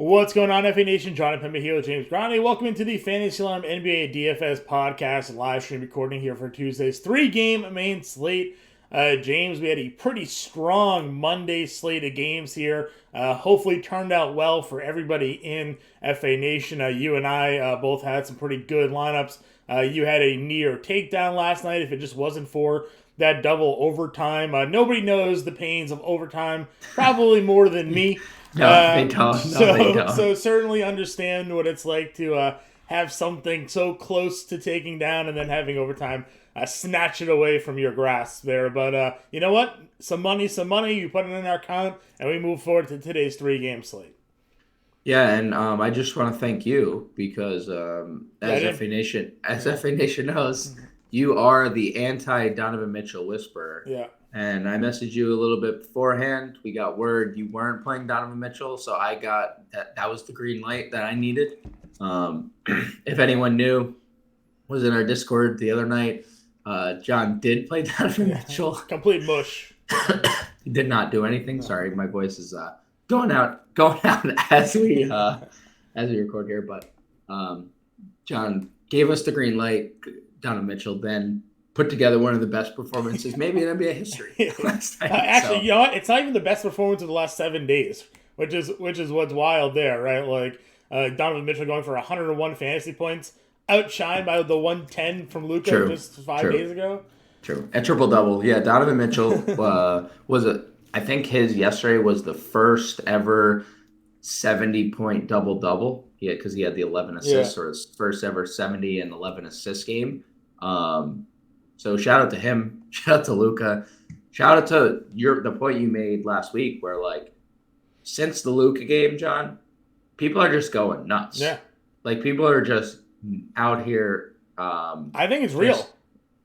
What's going on, FA Nation? Jon Impemba here with James Grande. Welcome into the Fantasy Lineup NBA DFS podcast live stream recording here for Tuesday's three-game main slate. James, we had a pretty strong Monday slate of games here. Hopefully turned out well for everybody in FA Nation. You and I both had some pretty good lineups. You had a near takedown last night if it just wasn't for that double overtime. Nobody knows the pains of overtime, probably more than me. No, they don't. No, they don't. So certainly understand what it's like to have something so close to taking down and then having overtime snatch it away from your grasp there. But you know what? Some money. You put it in our account, and we move forward to today's three-game slate. Yeah, and I just want to thank you because as FA Nation knows, you are the anti-Donovan Mitchell whisperer. Yeah. And I messaged you a little bit beforehand. We got word you weren't playing Donovan Mitchell, so I got that was the green light that I needed. If anyone knew, was in our Discord the other night. John did play Donovan Mitchell. Complete mush. He did not do anything. Sorry, my voice is going out as we record here. But John gave us the green light. Donovan Mitchell then put together one of the best performances maybe in NBA history last night. Actually, you know what? It's not even the best performance of the last 7 days, which is what's wild there, right? Like Donovan Mitchell going for 101 fantasy points, outshined by the 110 from Luka just 5 days ago. True. A triple-double. Yeah, Donovan Mitchell I think his yesterday was the first ever 70-point double-double. Yeah, because he had the 11 assists, or his first ever 70 and 11 assist game. So shout out to him. Shout out to Luka. Shout out to the point you made last week where, like, since the Luka game, John, people are just going nuts. Yeah. Like, people are just out here. I think it's real.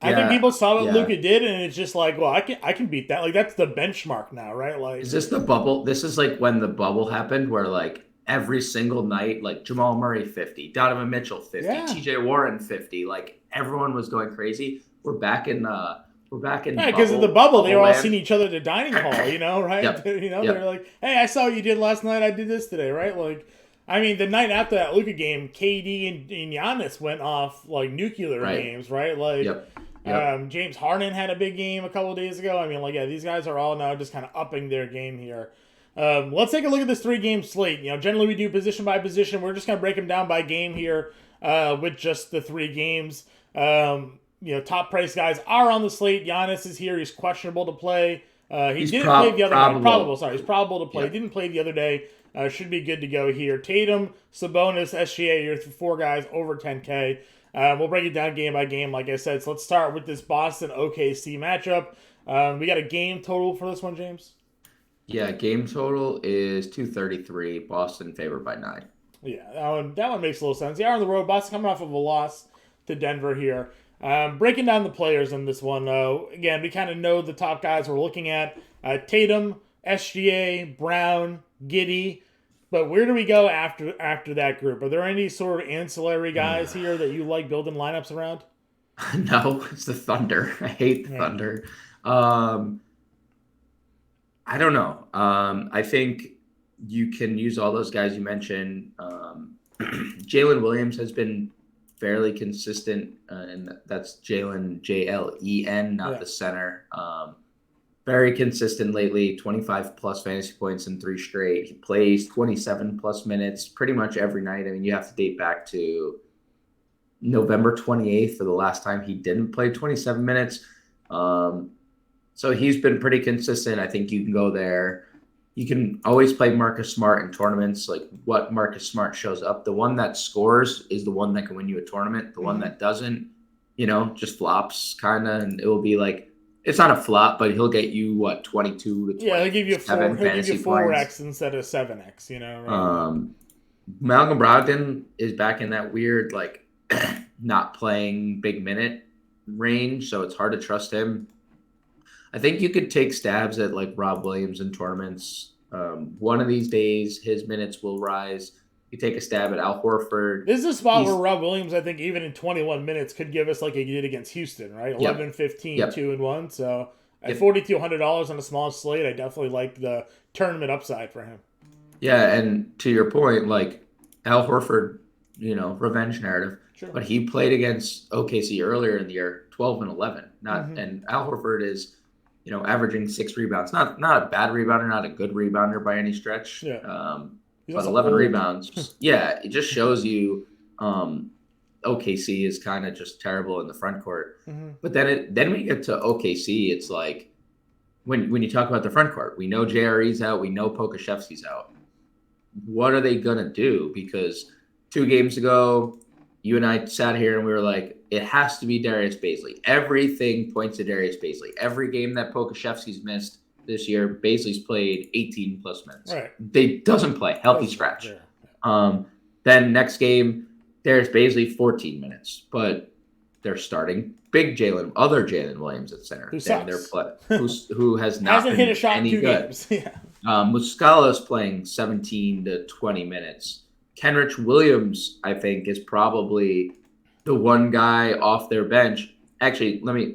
I think people saw what Luka did, and it's just like, well, I can beat that. Like, that's the benchmark now, right? Like, is this the bubble? This is like when the bubble happened where, like, every single night, like, Jamal Murray 50, Donovan Mitchell 50, TJ Warren 50. Like, everyone was going crazy. We're back in because of the bubble, they were all seeing each other at the dining hall, you know, right? Yep. They're like, hey, I saw what you did last night. I did this today, right? Like, I mean, the night after that Luka game, KD and Giannis went off like nuclear games, right? Like, James Harden had a big game a couple of days ago. I mean, like, these guys are all now just kind of upping their game here. Let's take a look at this three-game slate. You know, generally we do position by position. We're just going to break them down by game here with just the three games. You know, top price guys are on the slate. Giannis is here. He's questionable to play. He's play the other day. He's probable to play. He didn't play the other day. Should be good to go here. Tatum, Sabonis, SGA, your four guys over 10K. We'll break it down game by game, like I said. So let's start with this Boston OKC matchup. We got a game total for this one, James? Yeah, game total is 233. Boston favored by 9. Yeah, that one makes a little sense. They are on the road. Boston coming off of a loss to Denver here. Breaking down the players in this one, again, we kind of know the top guys we're looking at. Tatum, SGA, Brown, Giddey. But where do we go after that group? Are there any sort of ancillary guys here that you like building lineups around? No, it's the Thunder. I hate the Thunder. I don't know. I think you can use all those guys you mentioned. Jalen Williams has been fairly consistent, and that's Jalen, Jlen, not the center. Very consistent lately, 25-plus fantasy points in 3 straight. He plays 27-plus minutes pretty much every night. I mean, you have to date back to November 28th for the last time he didn't play 27 minutes. So he's been pretty consistent. I think you can go there. You can always play Marcus Smart in tournaments. Like, what Marcus Smart shows up, the one that scores is the one that can win you a tournament. The one that doesn't, just flops kind of, and it will be like, it's not a flop, but he'll get you 22 to 20. Yeah, he'll give you 4x instead of 7x. Right? Malcolm Brogdon is back in that weird not playing big minute range, so it's hard to trust him. I think you could take stabs at Rob Williams in tournaments. One of these days, his minutes will rise. You take a stab at Al Horford. This is a spot where Rob Williams, I think, even in 21 minutes, could give us like he did against Houston, right? 11, 15, 2-1. So at $4,200 on a small slate, I definitely like the tournament upside for him. Yeah, and to your point, like Al Horford, revenge narrative, Sure. but he played against OKC earlier in the year, 12 and 11. Mm-hmm. And Al Horford is, averaging 6 rebounds. Not a bad rebounder, not a good rebounder by any stretch. Yeah. But 11 old. rebounds. Yeah, it just shows you OKC is kind of just terrible in the front court. Mm-hmm. But then we get to OKC, it's like when you talk about the front court, we know JRE's out, we know Pokashevsky's out. What are they gonna do? Because 2 games ago, you and I sat here and we were like, it has to be Darius Bazley. Everything points to Darius Bazley. Every game that Pokashevsky's missed this year, Bazley's played 18 plus minutes. Right. They doesn't play, healthy scratch. Then next game, Darius Bazley, 14 minutes. But they're starting other Jalen Williams at center. Who has not hasn't hit a shot in 2 good. games. Yeah. Muscala's playing 17 to 20 minutes. Kenrich Williams, I think, is probably the one guy off their bench. Actually, let me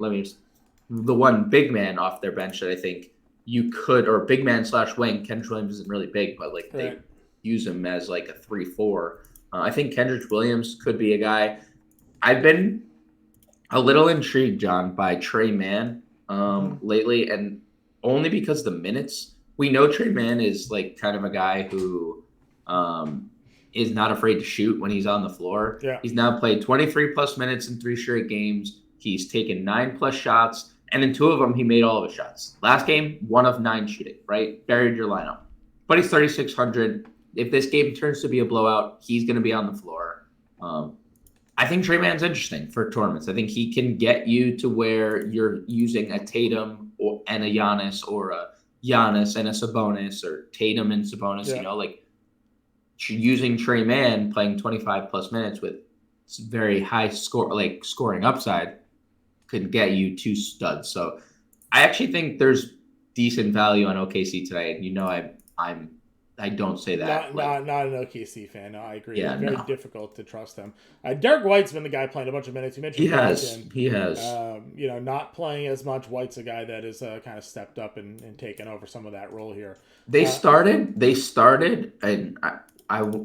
the one big man off their bench that I think you could, or big man / wing. Kenrich Williams isn't really big, but like they use him as like a 3-4. I think Kenrich Williams could be a guy. I've been a little intrigued, John, by Trey Mann lately, and only because the minutes. We know Trey Mann is like kind of a guy who is not afraid to shoot when he's on the floor. Yeah. He's now played 23 plus minutes in 3 straight games. He's taken 9 plus shots, and in 2 of them, he made all of his shots. Last game, 1 of 9 shooting, right? Buried your lineup. But he's 3,600. If this game turns to be a blowout, he's going to be on the floor. I think Trey Mann's interesting for tournaments. I think he can get you to where you're using a Tatum and a Giannis, or a Giannis and a Sabonis, or Tatum and Sabonis, like using Trey Mann playing 25 plus minutes with very high scoring upside could get you 2 studs. So I actually think there's decent value on OKC today. And I don't say that. Not an OKC fan. No, I agree. Yeah, Very difficult to trust them. Derek White's been the guy playing a bunch of minutes. You mentioned he has. Not playing as much. White's a guy that is kind of stepped up and taken over some of that role here. They started, and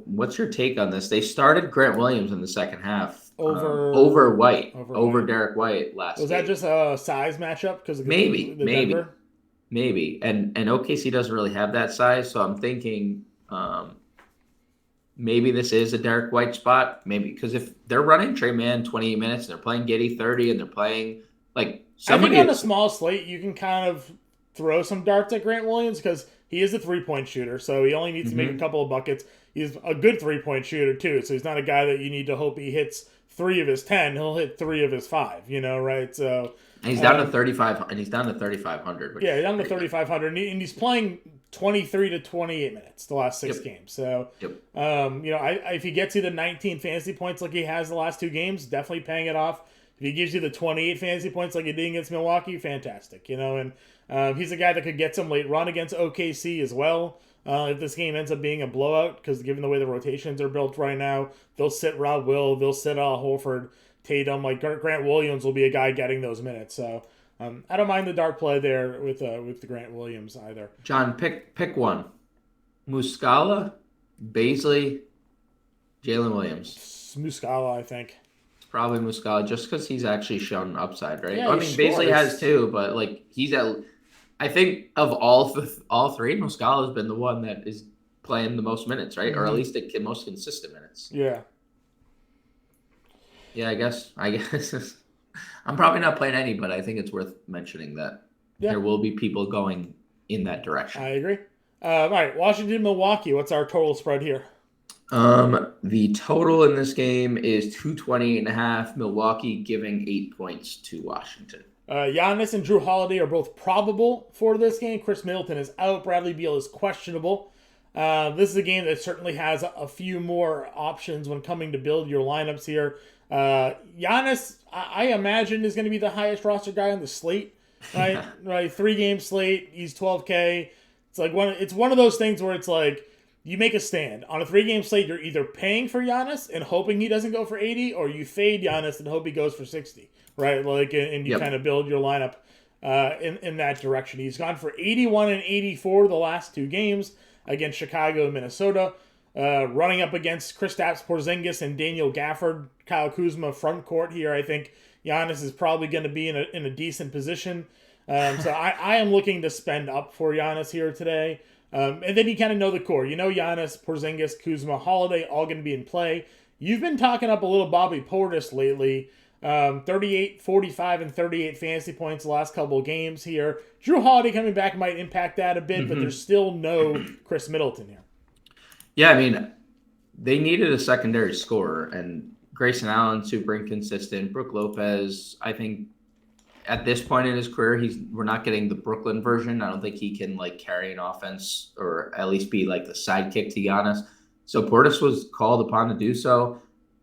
what's your take on this? They started Grant Williams in the second half over White, over Derek White last. Was that just a size matchup? Because maybe. And OKC doesn't really have that size, so I'm thinking maybe this is a Derek White spot. Maybe because if they're running Trey Mann 28 minutes and they're playing Giddey 30 and they're playing like somebody I think on a small slate you can kind of throw some darts at Grant Williams because he is a 3-point shooter, so he only needs to make a couple of buckets. He's a good 3-point shooter too, so he's not a guy that you need to hope he hits 3 of his 10. He'll hit 3 of his 5. Right? So. And he's down to 35, and he's down to 3,500. Yeah, he's down to 3,500, and he's playing 23 to 28 minutes the last 6 games. So, if he gets you the 19 fantasy points like he has the last 2 games, definitely paying it off. If he gives you the 28 fantasy points like he did against Milwaukee, fantastic. And he's a guy that could get some late run against OKC as well. If this game ends up being a blowout, because given the way the rotations are built right now, they'll sit Rob Will, they'll sit Horford, Tatum. Like Grant Williams will be a guy getting those minutes. So I don't mind the dart play there with the Grant Williams either. John, pick one: Muscala, Bazley, Jalen Williams. Muscala, I think. It's probably Muscala, just because he's actually shown upside, right? Yeah, Bazley has too, but like he's at. I think of all 3, Muscala has been the one that is playing the most minutes, right? Or at least the most consistent minutes. Yeah. Yeah, I guess I'm probably not playing any, but I think it's worth mentioning that there will be people going in that direction. I agree. All right, Washington, Milwaukee. What's our total spread here? The total in this game is 220.5. Milwaukee giving 8 points to Washington. Giannis and Drew Holiday are both probable for this game. Chris Middleton is out. Bradley Beal is questionable. This is a game that certainly has a few more options when coming to build your lineups here. Giannis, I imagine, is going to be the highest roster guy on the slate. Right? Right, 3-game slate. He's 12K. It's one of those things where it's like you make a stand on a 3-game slate. You're either paying for Giannis and hoping he doesn't go for 80, or you fade Giannis and hope he goes for 60. Right, and you kind of build your lineup in that direction. He's gone for 81 and 84 the last 2 games. against Chicago and Minnesota. Running up against Kristaps Porzingis and Daniel Gafford, Kyle Kuzma front court here, I think Giannis is probably going to be in a decent position. So I am looking to spend up for Giannis here today. And then you kind of know the core. You know Giannis, Porzingis, Kuzma, Holiday, all going to be in play. You've been talking up a little Bobby Portis lately. 38, 45, and 38 fantasy points the last couple of games here. Drew Holiday coming back might impact that a bit, but there's still no Chris Middleton here. Yeah, I mean, they needed a secondary scorer, and Grayson Allen, super inconsistent. Brook Lopez, I think at this point in his career, we're not getting the Brooklyn version. I don't think he can like carry an offense or at least be like the sidekick to Giannis. So Portis was called upon to do so.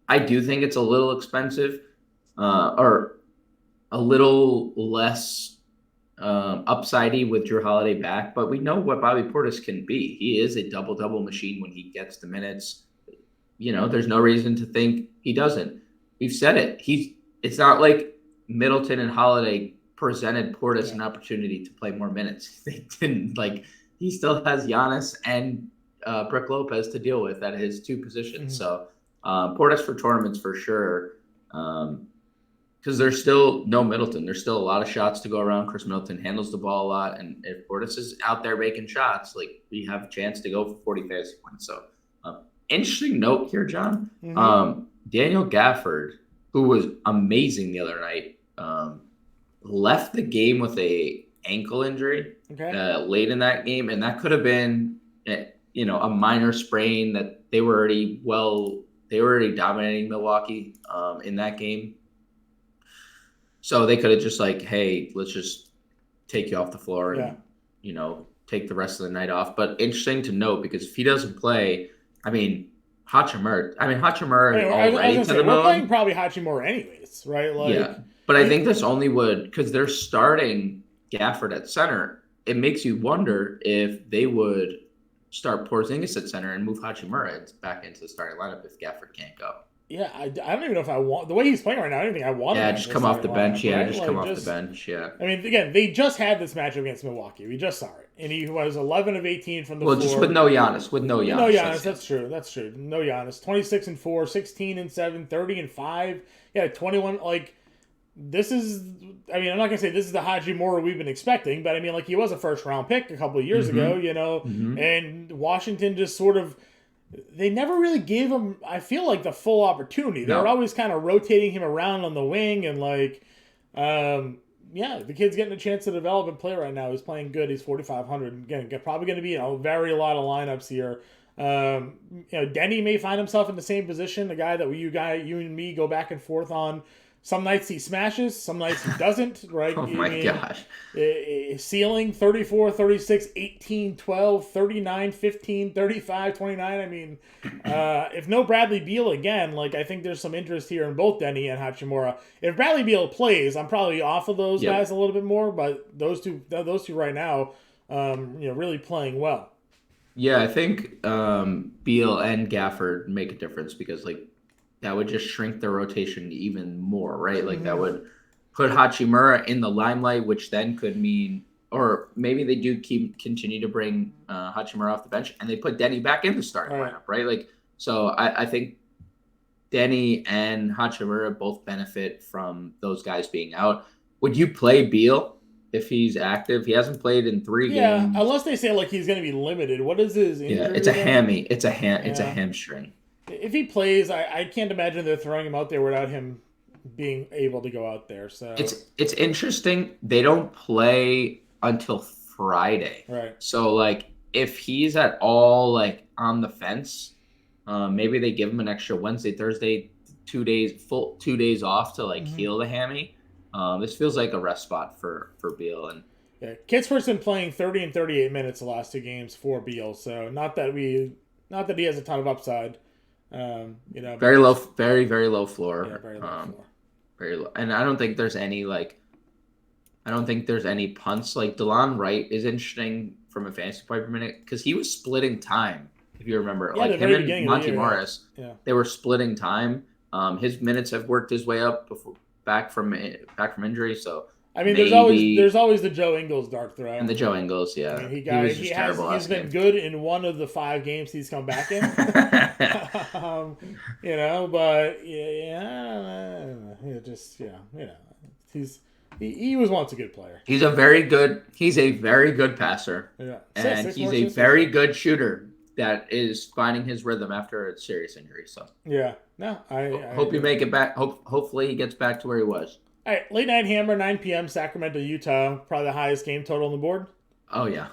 I do think it's a little expensive, or a little less upsidey with Drew Holiday back, but we know what Bobby Portis can be. He is a double-double machine when he gets the minutes. You know, there's no reason to think he doesn't. We've said it. It's not like Middleton and Holiday presented Portis an opportunity to play more minutes. They didn't. Like, he still has Giannis and Brook Lopez to deal with at his two positions. So Portis for tournaments for sure. Because there's still no Middleton. There's still a lot of shots to go around. Chris Middleton handles the ball a lot. And if Portis is out there making shots, like, we have a chance to go for 40 fantasy points. So interesting note here, John. Daniel Gafford, who was amazing the other night, left the game with a ankle injury late in that game. And that could have been, a minor sprain that they were already dominating Milwaukee in that game. So they could have just like, hey, let's just take you off the floor and, take the rest of the night off. But interesting to note, because if he doesn't play, Hachimura already to the moon. We're playing probably Hachimura anyways, right? Like, yeah, but I think this only would, because they're starting Gafford at center, it makes you wonder if they would start Porzingis at center and move Hachimura back into the starting lineup if Gafford can't go. Yeah, I don't even know if I want the way he's playing right now. I don't think I want. Yeah, just come off the bench. Lineup, yeah, right? just come off the bench. Yeah. I mean, again, they just had this matchup against Milwaukee. We just saw it, and he was 11 of 18 from the floor. Well, just with no Giannis. No Giannis. That's true. No Giannis. 26 and 4, 16 and 7, 30 and 5. Yeah, 21. Like, this is. I mean, I'm not gonna say this is the Hachimura we've been expecting, but I mean, like, he was a first round pick a couple of years ago. And Washington just sort of. They never really gave him, I feel like, the full opportunity. They were always kind of rotating him around on the wing, and the kid's getting a chance to develop and play right now. He's playing good. He's 4,500. Again, probably going to be very a lot of lineups here. Denny may find himself in the same position. The guy that you and me go back and forth on. Some nights he smashes, some nights he doesn't, right? Oh my gosh. Ceiling 34, 36, 18, 12, 39, 15, 35, 29. I mean, if no Bradley Beal again, like, I think there's some interest here in both Denny and Hachimura. If Bradley Beal plays, I'm probably off of those guys a little bit more, but those two right now, really playing well. Yeah, I think Beal and Gafford make a difference because, like, that would just shrink their rotation even more, right? Like, that would put Hachimura in the limelight, which then could mean, or maybe they do continue to bring Hachimura off the bench and they put Denny back in the starting lineup, right? Like, so I think Denny and Hachimura both benefit from those guys being out. Would you play Beal if he's active? He hasn't played in 3 games. Yeah, unless they say like he's going to be limited. What is his injury? Yeah, it's a hammy. It's a hamstring. If he plays, I can't imagine they're throwing him out there without him being able to go out there. So it's interesting. They don't play until Friday, right? So like, if he's at all like on the fence, maybe they give him an extra Wednesday, Thursday, 2 days off to like heal the hammy. This feels like a rest spot for Beal. And Kidsford's been playing 30 and 38 minutes the last 2 games for Beal, so not that he has a ton of upside. Very low, very, very low floor. Yeah, very low floor. Very low. And I don't think there's any punts. Like, DeLon Wright is interesting from a fantasy point per minute because he was splitting time, if you remember. Like, him and Monty Morris, they were splitting time. His minutes have worked his way up back from injury. So I mean, maybe. there's always the Joe Ingles dart throw. And the Joe Ingles, yeah. I mean, he's been game. good in one of the 5 games he's come back in. But he was once a good player. He's a very good passer. Yeah. And he's a very good shooter that is finding his rhythm after a serious injury. So yeah. No, I hope you make it back. Hopefully he gets back to where he was. All right, late night hammer, 9 p.m. Sacramento, Utah. Probably the highest game total on the board. Oh yeah,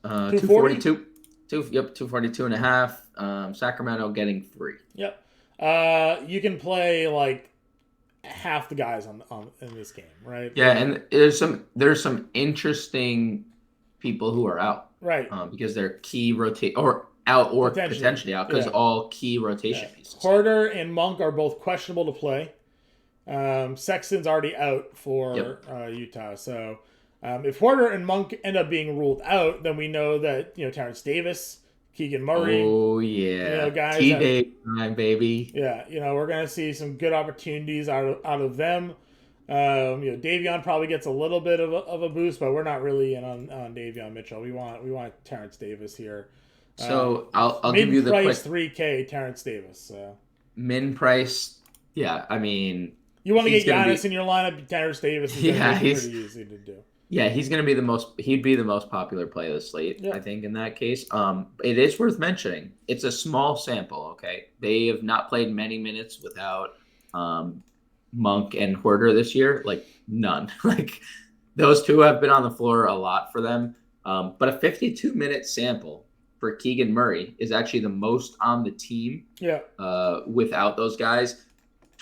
242. 242 and a half. Sacramento getting 3. Yep. You can play like half the guys on in this game, right? Yeah, and there's some interesting people who are out, right? Because they're key potentially out because all key rotation pieces. Porter and Monk are both questionable to play. Sexton's already out for Utah, so if Porter and Monk end up being ruled out, then we know that Terrence Davis, Keegan Murray, guys, T-Day, baby. Yeah, we're gonna see some good opportunities out of them. Davion probably gets a little bit of a boost, but we're not really in on Davion Mitchell. We want Terrence Davis here. So I'll give you the quick $3K Terrence Davis. So min price, yeah. I mean, you want to get Giannis in your lineup, Terrence Davis. He's pretty easy to do. Yeah, he's going to be he'd be the most popular play of the slate, I think, in that case. It is worth mentioning. It's a small sample, okay? They have not played many minutes without Monk and Huerter this year. Like, none. Like, those two have been on the floor a lot for them. But a 52-minute sample for Keegan Murray is actually the most on the team without those guys.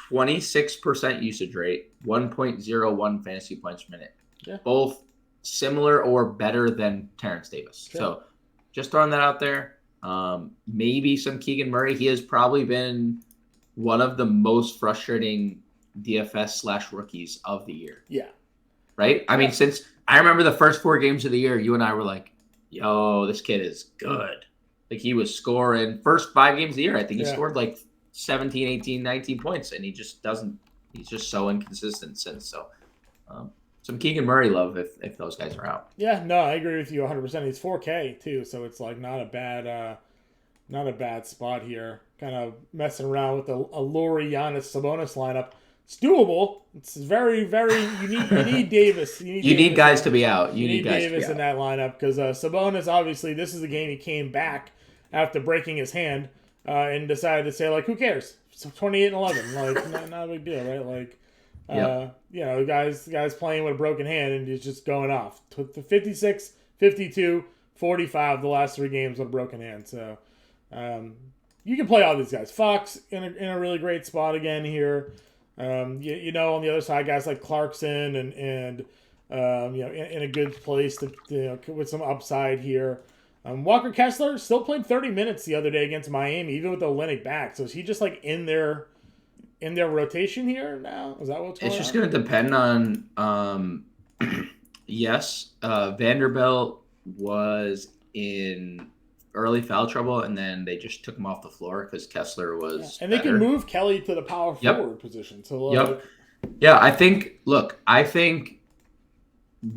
26% usage rate, 1.01 fantasy points per minute. Yeah. Both similar or better than Terrence Davis. Sure. So just throwing that out there. Maybe some Keegan Murray. He has probably been one of the most frustrating DFS / rookies of the year. Yeah. Right? I mean, since I remember the first 4 games of the year, you and I were like, yo, this kid is good. Like, he was scoring first 5 games of the year. I think he scored like 17, 18, 19 points, and he just doesn't. He's just so inconsistent since. So, some Keegan Murray love if those guys are out. Yeah, no, I agree with you 100%. He's 4K too, so it's like not a bad spot here. Kind of messing around with a Laurie Giannis Sabonis lineup. It's doable. It's very, very. You need Davis. You need guys to be out. You need Davis in that lineup because Sabonis, obviously, this is the game he came back after breaking his hand and decided to say, like, who cares? So 28-11, like not a big deal, right? Like. Guys playing with a broken hand and he's just going off. 56, 52, 45 the last 3 games with a broken hand. So you can play all these guys. Fox in a really great spot again here. On the other side, guys like Clarkson and in a good place to with some upside here. Walker Kessler still played 30 minutes the other day against Miami, even with the Olynyk back. So is he just like in their rotation here now? Is that what's going on? It's just going to depend on, Vanderbilt was in early foul trouble, and then they just took him off the floor because Kessler was and better. They can move Kelly to the power forward position. So Yeah, I think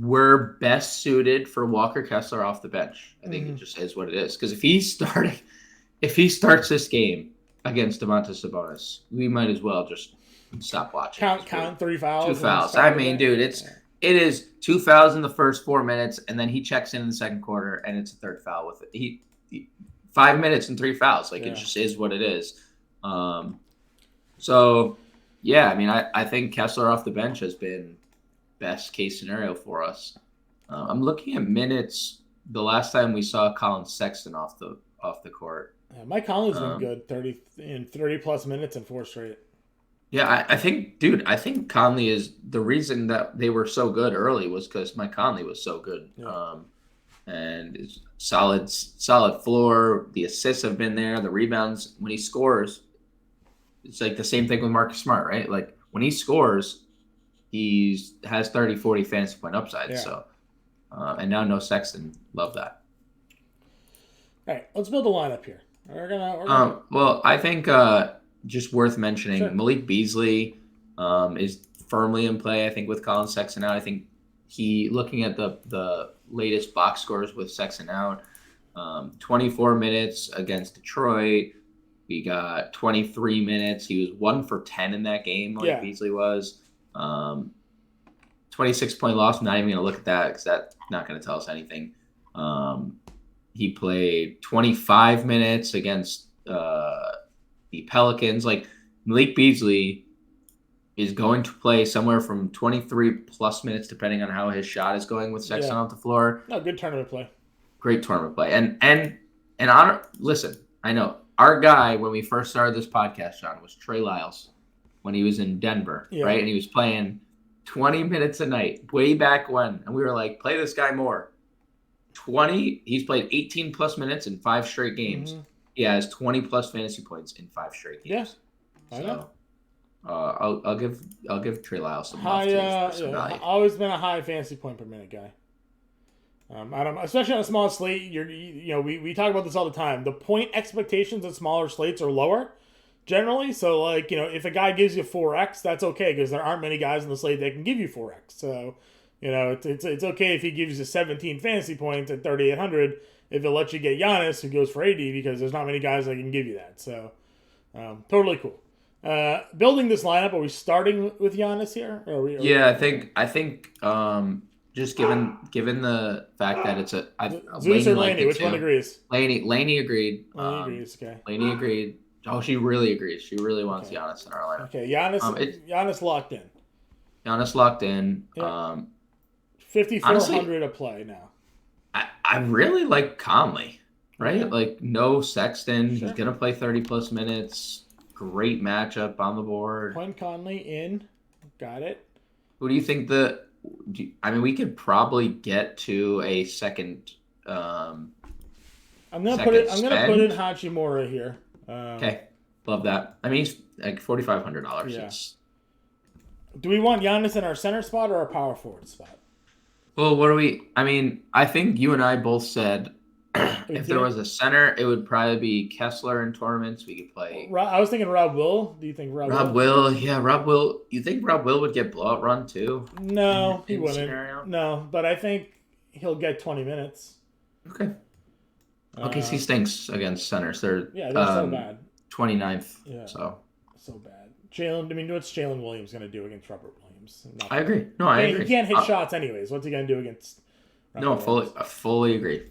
we're best suited for Walker Kessler off the bench. I think it just is what it is. Because if he starts this game against Domantas Sabonis, we might as well just stop watching. Count 3 fouls. 2 fouls. I mean, dude, it is 2 fouls in the first 4 minutes, and then he checks in the second quarter, and it's a 3rd foul with it. He 5 minutes and 3 fouls. Like, it just is what it is. So, yeah, I mean, I think Kessler off the bench has been best case scenario for us. I'm looking at minutes. The last time we saw Colin Sexton off the court. Yeah, Mike Conley's been good, 30 plus minutes and 4 straight. Yeah, I think Conley is the reason that they were so good early was because Mike Conley was so good. Yeah. And it's solid floor. The assists have been there. The rebounds, when he scores, it's like the same thing with Marcus Smart, right? Like, when he scores, he has 30, 40 fantasy point upside. Yeah. So, and now no Sexton. Love that. All right, let's build a lineup here. We're gonna... Well, I think just worth mentioning, Malik Beasley is firmly in play. I think with Colin Sexton out, I think looking at the latest box scores with Sexton out, 24 minutes against Detroit. We got 23 minutes. He was 1 for 10 in that game, like Beasley was. 26-point loss. I'm not even going to look at that because that's not going to tell us anything. He played 25 minutes against the Pelicans. Like, Malik Beasley is going to play somewhere from 23 plus minutes, depending on how his shot is going with Sexton off the floor. No, good tournament play. Great tournament play. Listen, I know our guy when we first started this podcast, John, was Trey Lyles when he was in Denver, right? And he was playing 20 minutes a night way back when. And we were like, play this guy more. He's played 18 plus minutes in 5 straight games. Mm-hmm. He has 20 plus fantasy points in 5 straight games. Yes, I know. I'll give Trey Lyles some high. Value. Always been a high fantasy point per minute guy. Especially on a small slate. We talk about this all the time. The point expectations of smaller slates are lower generally. So, like, if a guy gives you 4x, that's okay because there aren't many guys in the slate that can give you 4x. So, it's okay if he gives you 17 fantasy points at 3,800 if it lets you get Giannis who goes for 80 because there's not many guys that can give you that. So, totally cool. Building this lineup, are we starting with Giannis here? I think just given the fact that it's Zeus or Laney, which one agrees? Laney agreed. Laney agrees, okay. Laney agreed. Oh, she really agrees. She really wants Giannis in our lineup. Okay, Giannis locked in. Giannis locked in. Yeah. 5,400 a play now. I really like Conley, right? Okay. Like, no Sexton. Sure. He's going to play 30 plus minutes. Great matchup on the board. Quinn Conley in. Got it. Who do you think we could probably get to a second. I'm gonna put in Hachimura here. Okay, love that. I mean, he's like $4,500. Yeah. Do we want Giannis in our center spot or our power forward spot? Well, I think you and I both said if there was a center, it would probably be Kessler in tournaments. We could play. I was thinking Rob Will. Do you think Rob Will? Yeah, Rob Will. You think Rob Will would get blowout run too? No, he wouldn't. Scenario? No, but I think he'll get 20 minutes. Okay. OKC stinks against centers. They're so bad. 29th. Yeah. So bad. What's Jalen Williams going to do against Robert Williams? I agree. No, I agree. He can't hit shots anyways. What's he going to do against? No, fully agree.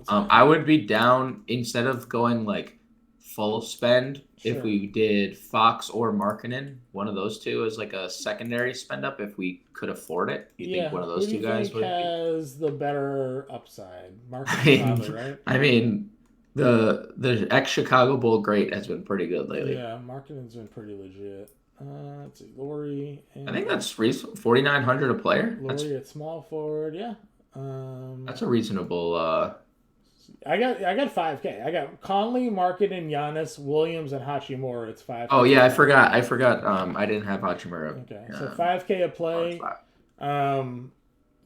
I would be down instead of going like full spend if we did Fox or Markkanen, one of those two as like a secondary spend up if we could afford it. You think one of those two guys has the better upside? Markkanen, right? I mean, the ex-Chicago Bull great has been pretty good lately. Yeah, Markkanen's been pretty legit. Let's see, Laurie. I think that's reasonable. 4,900 a player. Laurie at small forward, yeah. That's a reasonable. I got 5K. I got Conley, Markkanen, Giannis, Williams, and Hachimura. It's 5K. Oh yeah, I forgot. I didn't have Hachimura. Okay, so 5K a play.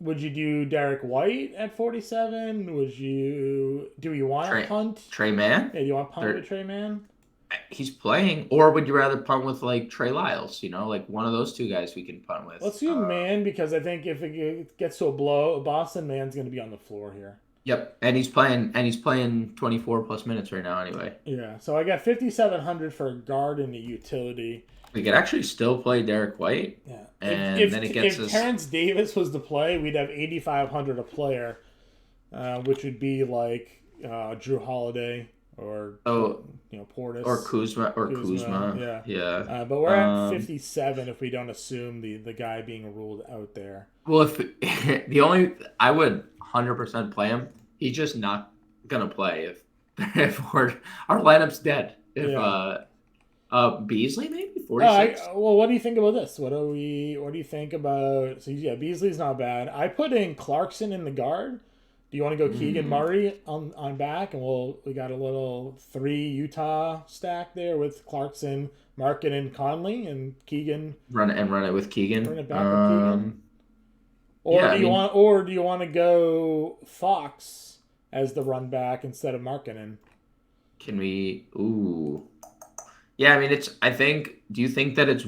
Would you do Derek White at 47? Do you want to punt Trey Mann? Yeah, do you want to punt with Trey Mann? He's playing, or would you rather punt with like Trey Lyles? like one of those two guys we can punt with. Let's do Mann because I think if it gets to a blow, Boston Mann's going to be on the floor here. Yep, and he's playing 24 plus minutes right now anyway. Yeah, so I got 5,700 for a guard and a utility. We could actually still play Derek White. Yeah, and then it gets if Terrence Davis was to play, we'd have 8,500 a player, which would be like Drew Holiday. Or Portis or Kuzma. Yeah. But we're at 57 if we don't assume the guy being ruled out there. Well, if I would 100% play him. He's just not gonna play if our lineup's dead. If Beasley maybe 46. Well, what do you think about this? What do you think about? So Beasley's not bad. I put in Clarkson in the guard. Do you want to go Keegan Murray on back? And we got a little 3 Utah stack there with Clarkson, Markkanen, and Conley, and Keegan. Run it with Keegan. Run it back with Keegan. Or do you want to go Fox as the run back instead of Markkanen? Can we? Ooh. Yeah, I mean Do you think that it's?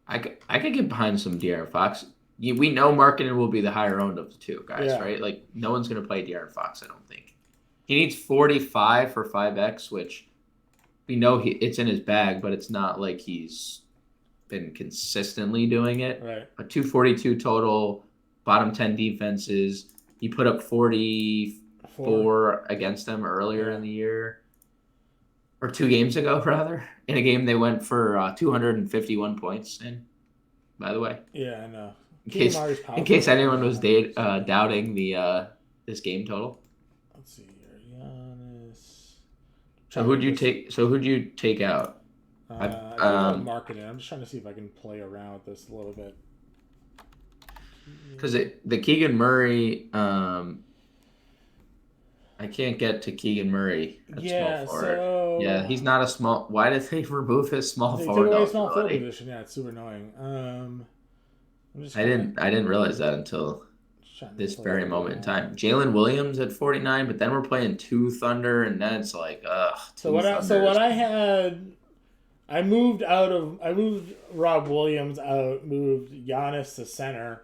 I could get behind some De'Aaron Fox. We know Markkanen will be the higher owned of the two guys, right? Like, no one's going to play De'Aaron Fox, I don't think. He needs 45 for 5X, which we know it's in his bag, but it's not like he's been consistently doing it. Right. A 242 total, bottom 10 defenses. He put up 44 against them earlier in the year. Or 2 games ago, rather. In a game they went for 251 points in, by the way. Yeah, I know. In case anyone was doubting the this game total. Let's see here. Giannis. So who'd you take out? I'm marking it. I'm just trying to see if I can play around with this a little bit. Because the Keegan Murray, I can't get to Keegan Murray at small forward. Yeah, he's not a small. Why did they remove his small forward? They took away small forward position. Yeah, it's super annoying. I didn't realize that until this very moment in time. Jalen Williams at 49, but then we're playing 2 Thunder, and then it's like, ugh. So what I had, I moved Rob Williams out, moved Giannis to center,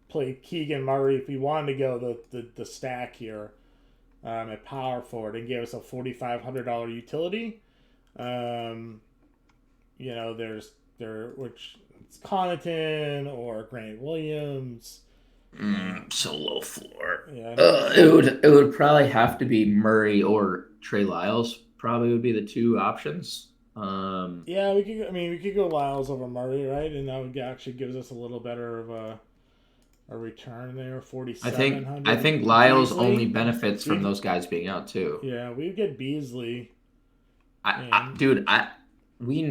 played Keegan Murray if we wanted to go the stack here at power forward, and gave us a $4,500 utility. Which it's Connaughton or Grant Williams. So low floor. Yeah, it would probably have to be Murray or Trey Lyles. Probably would be the 2 options. Yeah, we could go Lyles over Murray, right? And that would actually gives us a little better of a return there. 4,700. I think Lyles only benefits from those guys being out too. Yeah, we get Beasley. We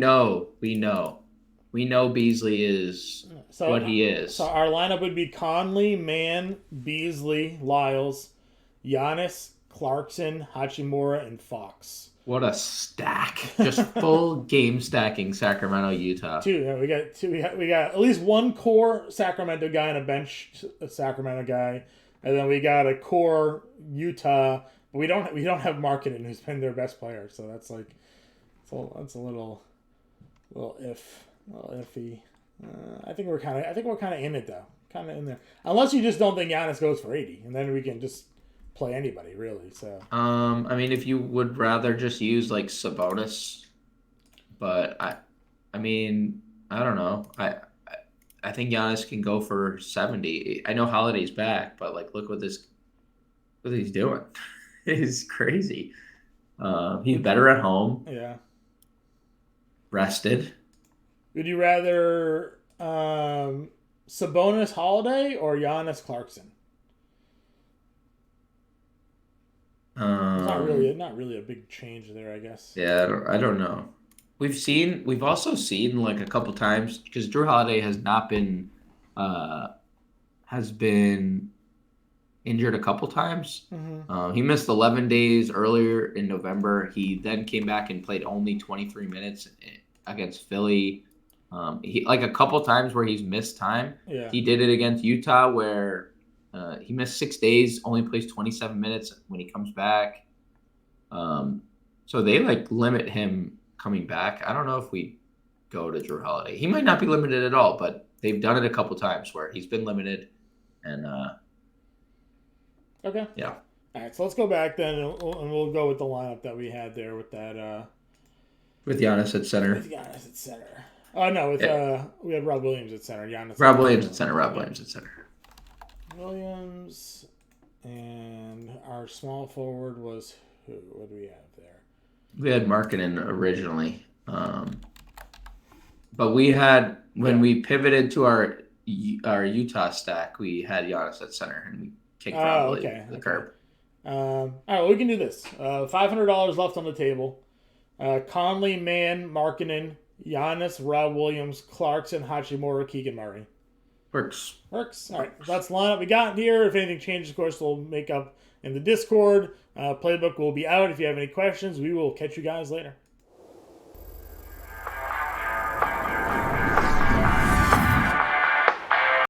know Beasley is what he is. So our lineup would be Conley, Mann, Beasley, Lyles, Giannis, Clarkson, Hachimura, and Fox. What a stack! Just full game stacking Sacramento, Utah. 2. Yeah, we got 2. We got at least 1 core Sacramento guy and a bench Sacramento guy, and then we got a core Utah. But we don't have Markkanen, who's been their best player. So that's like, that's a little iffy. I think we're kind of in it though, kind of in there. Unless you just don't think Giannis goes for 80, and then we can just play anybody really. So I mean, if you would rather just use like Sabonis, but I don't know. I think Giannis can go for 70. I know Holiday's back, but like look what he's doing. It's crazy. He's better at home. Yeah. Rested. Would you rather Sabonis Holiday or Giannis Clarkson? Not really a big change there, I guess. Yeah, I don't know. We've also seen like a couple times because Drew Holiday has been injured a couple times. Mm-hmm. He missed 11 days earlier in November. He then came back and played only 23 minutes against Philly. He like a couple times where he's missed time. Yeah. He did it against Utah where he missed 6 days, only plays 27 minutes when he comes back. So they like limit him coming back. I don't know if we go to Drew Holiday. He might not be limited at all, but they've done it a couple times where he's been limited. And okay. Yeah. All right, so let's go back then, and we'll go with the lineup that we had there with that. With Giannis at center. With Giannis at center. Oh no, we had Rob Williams at center. Rob Williams at center. Williams, and our small forward was who? What do we have there? We had Markkanen originally, but we had when we pivoted to our Utah stack, we had Giannis at center, and we kicked Rob Williams to the curb. All right, well, we can do this. $500 left on the table. Conley, Mann, Markkanen, Giannis, Rob Williams, Clarkson, Hachimura, Keegan Murray. Works. All right, that's the lineup we got here. If anything changes, of course, we'll make up in the Discord. Playbook will be out. If you have any questions, we will catch you guys later.